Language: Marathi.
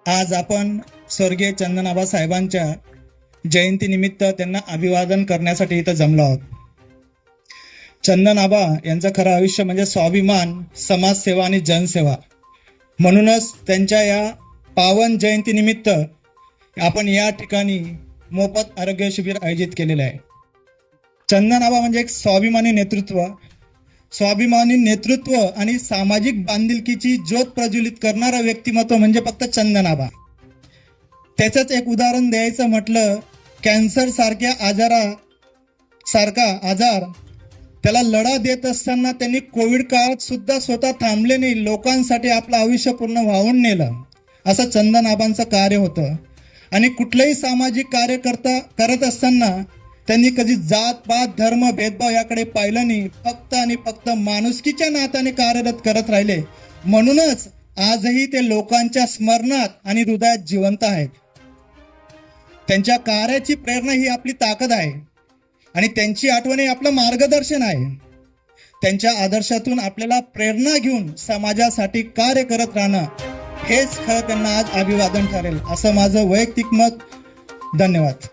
आज आपण स्वर्गीय चंदनआबा साहेबांच्या जयंतीनिमित्त त्यांना अभिवादन करण्यासाठी इथं जमलो आहोत. चंदनआबा यांचं खरं आयुष्य म्हणजे स्वाभिमान, समाजसेवा आणि जनसेवा. म्हणूनच त्यांच्या या पावन जयंतीनिमित्त आपण या ठिकाणी मोफत आरोग्य शिबिर आयोजित केलेलं आहे. चंदनआबा म्हणजे एक स्वाभिमानी नेतृत्व आणि सामाजिक बांधिलकीची ज्योत प्रज्वलित करणारं व्यक्तिमत्व म्हणजे फक्त चंदनआबा. त्याचंच एक उदाहरण द्यायचं म्हटलं, कॅन्सर सारख्या आजार त्याला लढा देत असताना त्यांनी कोविड काळात सुद्धा स्वतः थांबले नाही, लोकांसाठी आपलं आयुष्य पूर्ण वाहून नेलं. असं चंदनआबांचं कार्य होतं. आणि कुठलंही सामाजिक कार्य करत असताना त्यांनी कधी जात पात धर्म भेदभाव याकडे पाहिलं नाही, फक्त आणि फक्त माणुसकीच्या नात्याने कार्यरत करत राहिले. म्हणूनच आजही ते लोकांच्या स्मरणात आणि हृदयात जिवंत आहेत. त्यांच्या कार्याची प्रेरणा ही आपली ताकद आहे आणि त्यांची आठवण हे आपलं मार्गदर्शन आहे. त्यांच्या आदर्शातून आपल्याला प्रेरणा घेऊन समाजासाठी कार्य करत राहणं हेच खरं त्यांना आज अभिवादन ठरेल, असं माझं वैयक्तिक मत. धन्यवाद.